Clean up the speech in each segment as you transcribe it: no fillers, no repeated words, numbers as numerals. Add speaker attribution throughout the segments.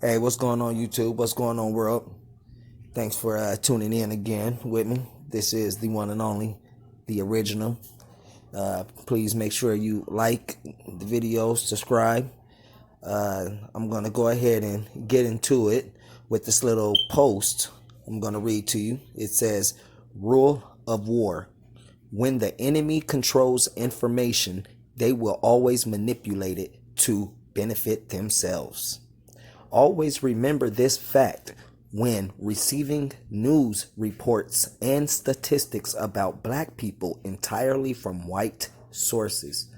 Speaker 1: Hey, what's going on, YouTube? What's going on, world? Thanks for tuning in again with me. This is the one and only, the original. Please make sure you like the video, subscribe. I'm going to go ahead and get into it with this little post I'm going to read to you. It says, Rule of War. When the enemy controls information, they will always manipulate it to benefit themselves. Always remember this fact when receiving news reports and statistics about black people entirely from white sources.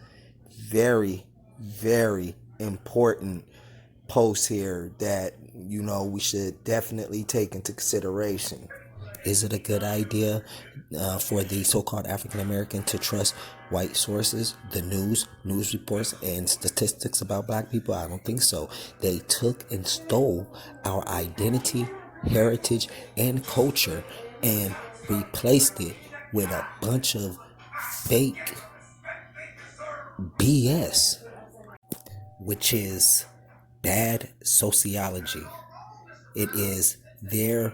Speaker 1: Very, very important post here that we should definitely take into consideration. Is it a good idea for the so-called African American to trust white sources, the news reports, and statistics about black people? I don't think so. They took and stole our identity, heritage, and culture and replaced it with a bunch of fake BS, which is bad sociology. It is their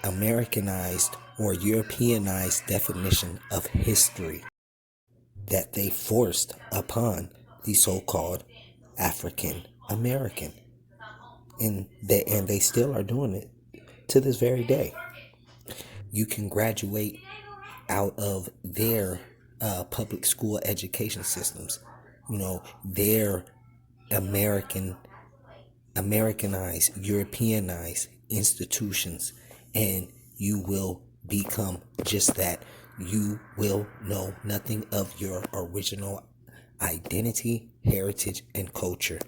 Speaker 1: Americanized or Europeanized definition of history that they forced upon the so-called African American. And they still are doing it to this very day. You can graduate out of their public school education systems, their Americanized, Europeanized institutions, and you will become just that. You will know nothing of your original identity, heritage, and culture.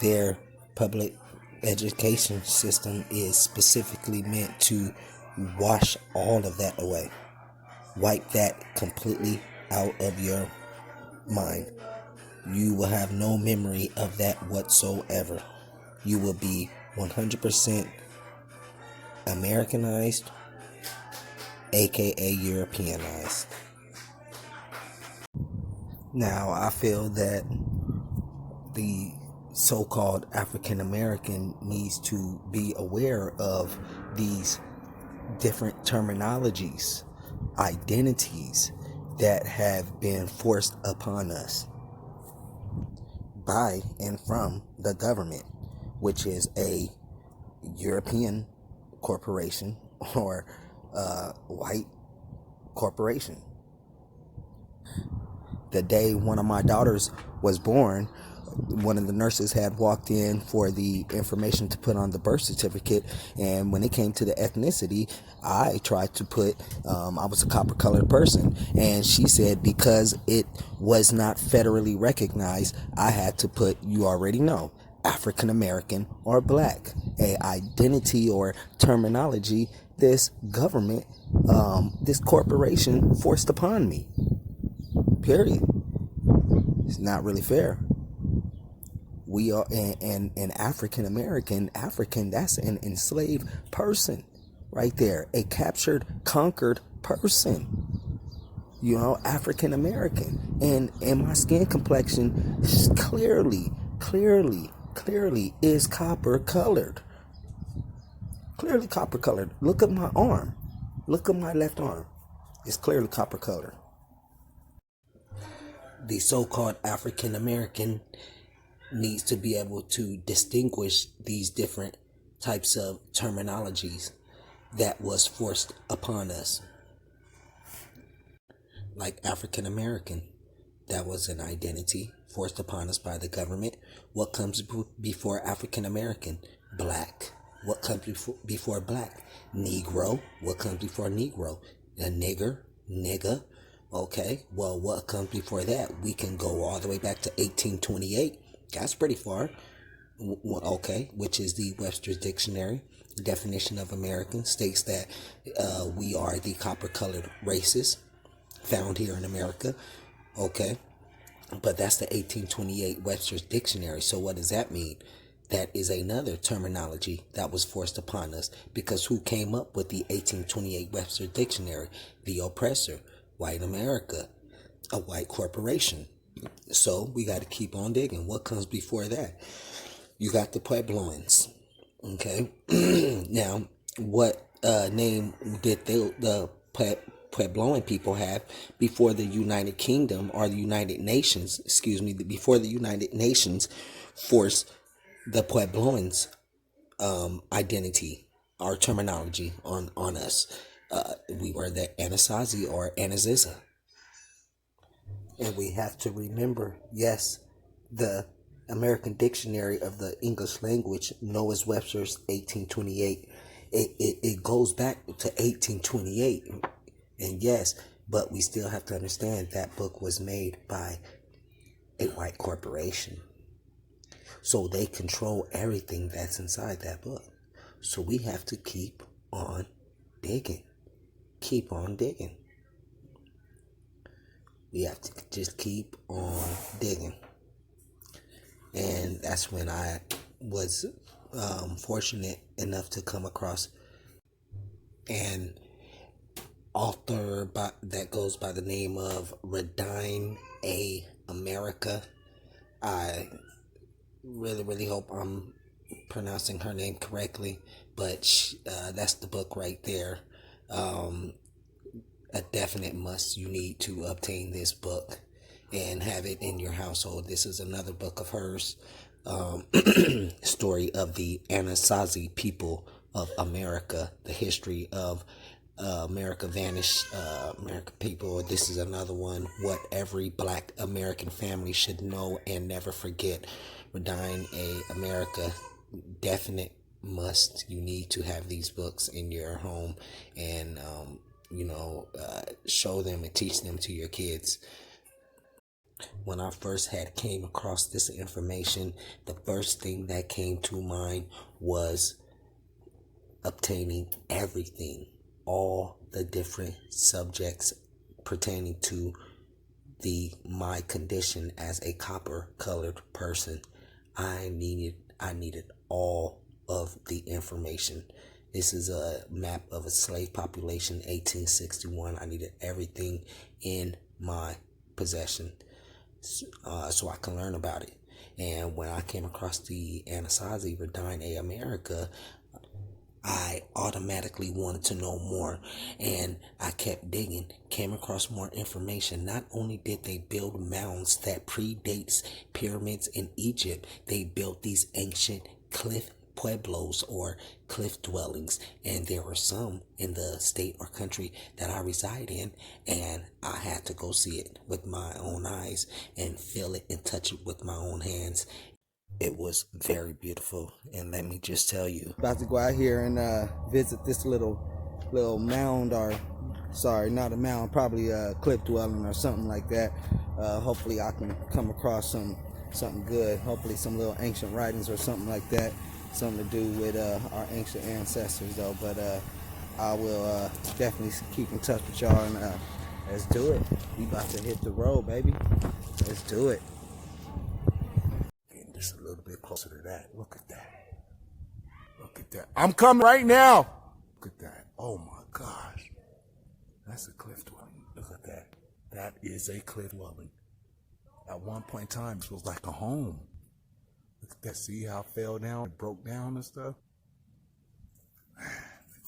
Speaker 1: Their public education system is specifically meant to wash all of that away. Wipe that completely out of your mind. You will have no memory of that whatsoever. You will be 100% Americanized, aka Europeanized. Now, I feel that the so-called African American needs to be aware of these different terminologies, identities that have been forced upon us by and from the government, which is a European corporation or white corporation. The day one of my daughters was born, one of the nurses had walked in for the information to put on the birth certificate, and when it came to the ethnicity, I tried to put I was a copper colored person, and she said because it was not federally recognized, I had to put, you already know, African American or black, a identity or terminology this government, this corporation forced upon me. Period. It's not really fair. We are an African American. African, that's an enslaved person right there, a captured, conquered person. African American, and my skin complexion is clearly is copper colored. Clearly copper colored. Look at my arm. Look at my left arm. It's clearly copper colored. The so-called African American needs to be able to distinguish these different types of terminologies that was forced upon us. Like African American, that was an identity forced upon us by the government. What comes before African American? Black. What comes before black? Negro. What comes before Negro? A nigger, nigga. Okay, well, what comes before that? We can go all the way back to 1828. That's pretty far. Okay, which is the Webster's Dictionary. Definition of American states that we are the copper-colored races found here in America. Okay, but that's the 1828 Webster's Dictionary. So what does that mean? That is another terminology that was forced upon us, because who came up with the 1828 Webster Dictionary? The oppressor, white America, a white corporation. So we got to keep on digging. What comes before that? You got the Puebloans. Okay. Now, what name did the Puebloan people have before the United Kingdom or the United Nations, excuse me, before the United Nations forced the Puebloans identity or terminology on us? We were the Anasazi or Anaziza. And we have to remember, yes, the American Dictionary of the English Language, Noah Webster's 1828, it goes back to 1828. And yes, but we still have to understand that book was made by a white corporation. So they control everything that's inside that book. So we have to keep on digging. Keep on digging. We have to just keep on digging. And that's when I was fortunate enough to come across an author that goes by the name of Radine A. America. I really hope I'm pronouncing her name correctly, but that's the book right there. A definite must. You need to obtain this book and have it in your household. This is another book of hers, story of the Anasazi people of America, the history of America vanished, American people. This is another one, what every black American family should know and never forget. Radine A. America, definite must. You need to have these books in your home and show them and teach them to your kids. When I first came across this information, the first thing that came to mind was obtaining everything, all the different subjects pertaining to my condition as a copper colored person. I needed all of the information. This is a map of a slave population, 1861. I needed everything in my possession so I can learn about it. And when I came across the Anasazi Radine A. America, I automatically wanted to know more, and I kept digging, came across more information. Not only did they build mounds that predates pyramids in Egypt, they built these ancient cliff pueblos or cliff dwellings, and there were some in the state or country that I reside in, and I had to go see it with my own eyes and feel it and touch it with my own hands. It was very beautiful, and let me just tell you, about to go out here and visit this little mound, or sorry, not a mound, probably a cliff dwelling or something like that. Hopefully I can come across something good, hopefully some little ancient writings or something like that, something to do with our ancient ancestors though. But I will definitely keep in touch with y'all, and let's do it. We about to hit the road, baby. Let's do it. Just a little bit closer to that. Look at that. Look at that. I'm coming right now. Look at that. Oh my gosh. That's a cliff dwelling. Look at that. That is a cliff dwelling. At one point in time, this was like a home. Look at that. See how it fell down? It broke down and stuff.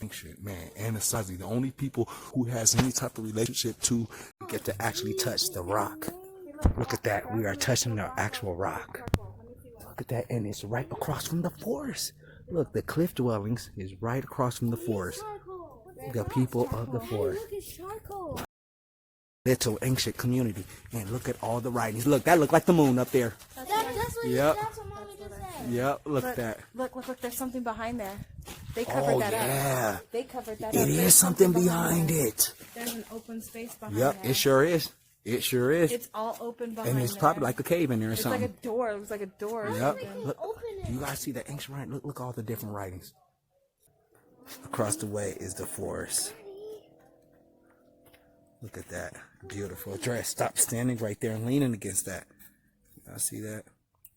Speaker 1: Shit, man. Anasazi, the only people who has any type of relationship to get to actually touch the rock. Look at that. We are touching the actual rock. Look at that, and it's right across from the forest. Look, the cliff dwellings is right across from the forest. The people of the forest. Little ancient community. And look at all the writings. Look, that looked like the moon up there. Yep. Yep, look at that.
Speaker 2: Look, there's something behind there. They covered that up. They covered that up.
Speaker 1: It is something behind it.
Speaker 2: There's an open space behind
Speaker 1: Yep,
Speaker 2: there.
Speaker 1: it sure is. It sure is.
Speaker 2: It's all open behind
Speaker 1: and it's probably like a cave in there or
Speaker 2: it's
Speaker 1: something.
Speaker 2: It's like a door. It looks like a door.
Speaker 1: Yep. Look, do you guys see the ancient writing? Look all the different writings. Across the way is the forest. Look at that. Beautiful. Dre, stop standing right there and leaning against that. Y'all see that?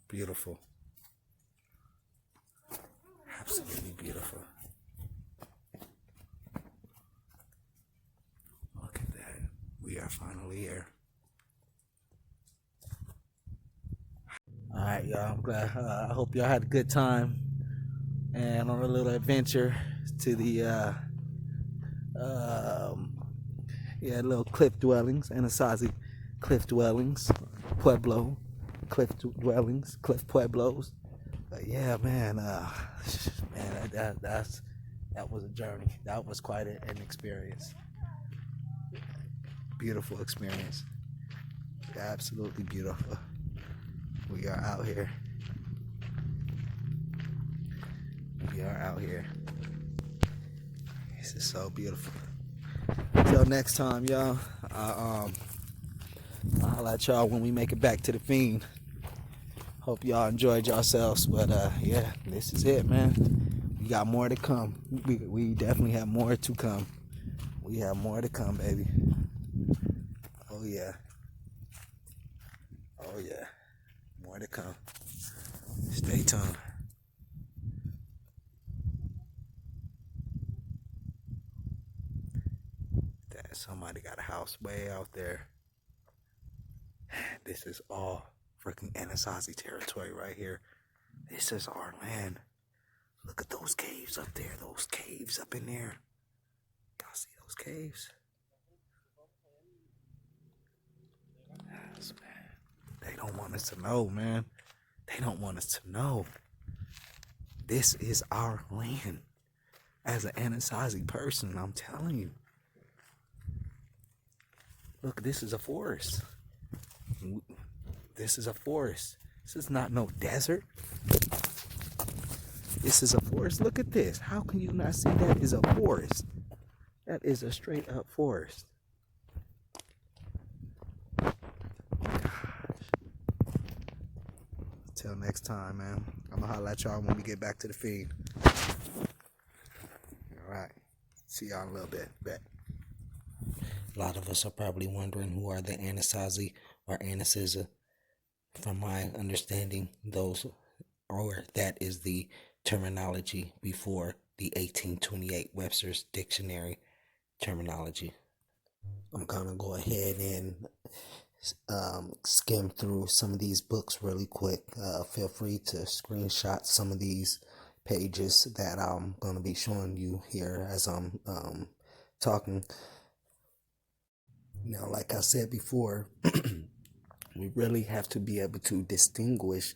Speaker 1: Beautiful. Absolutely beautiful. Look at that. We are finally here. Alright, y'all. I'm glad. I hope y'all had a good time and on a little adventure to the little cliff dwellings, Anasazi cliff dwellings, Pueblo cliff dwellings, cliff pueblos. Yeah, man, man, that was a journey. That was quite an experience. Beautiful experience. Absolutely beautiful. We are out here. We are out here. This is so beautiful. Till next time, y'all. I'll let y'all when we make it back to the Fiend. Hope y'all enjoyed yourselves. But yeah, this is it, man. We got more to come. We definitely have more to come. We have more to come, baby. Oh yeah. Oh yeah. More to come. Stay tuned. Somebody got a house way out there. This is all freaking Anasazi territory right here. This is our land. Look at those caves up there. Those caves up in there. Y'all see those caves? Yes, man. They don't want us to know, man. They don't want us to know. This is our land. As an Anasazi person, I'm telling you. Look, this is a forest. This is a forest. This is not no desert. This is a forest. Look at this. How can you not see that is a forest? That is a straight up forest. Gosh. Till next time, man. I'm gonna holler at y'all when we get back to the feed. Alright. See y'all in a little bit. Bet. A lot of us are probably wondering who are the Anasazi or Anasazi. From my understanding, that is the terminology before the 1828 Webster's Dictionary terminology. I'm gonna go ahead and skim through some of these books really quick. Feel free to screenshot some of these pages that I'm gonna be showing you here as I'm talking. Now, like I said before, we really have to be able to distinguish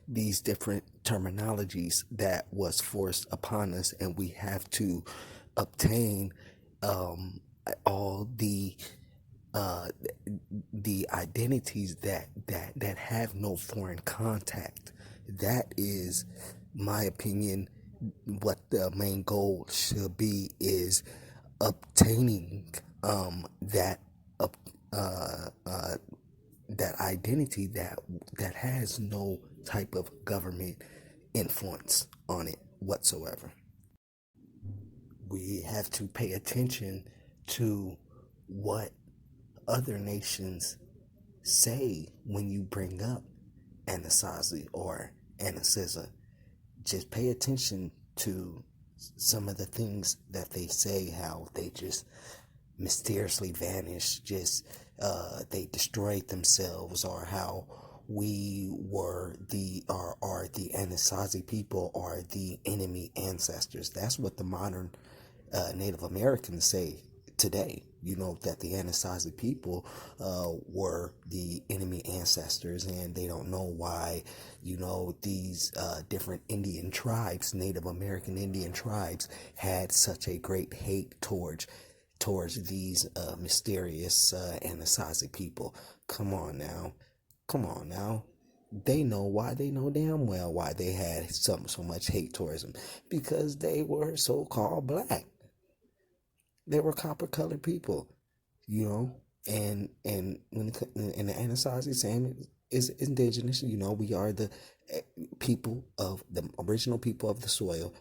Speaker 1: these different terminologies that was forced upon us, and we have to obtain all the identities that have no foreign contact. That is my opinion. What the main goal should be is obtaining that identity that has no type of government influence on it whatsoever. We have to pay attention to what other nations say when you bring up Anasazi or Anasazi. Just pay attention to some of the things that they say, how they just mysteriously vanish, just they destroyed themselves, or how we were are the Anasazi people are the enemy ancestors. That's what the modern Native Americans say today. You know, that the Anasazi people were the enemy ancestors, and they don't know why, you know, these different Indian tribes, Native American Indian tribes, had such a great hate towards these mysterious Anasazi people. Come on now. They know why. They know damn well why they had so much hate towards them, because they were so-called black. They were copper-colored people, you know. And when the Anasazi, same is indigenous. You know, we are the people of the original people of the soil,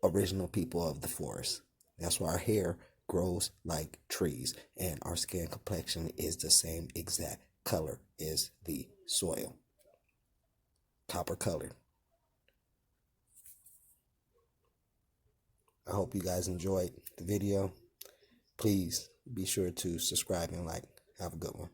Speaker 1: original people of the forest. That's why our hair grows like trees, and our skin complexion is the same exact color as the soil, copper colored. I hope you guys enjoyed the video. Please be sure to subscribe and like. Have a good one.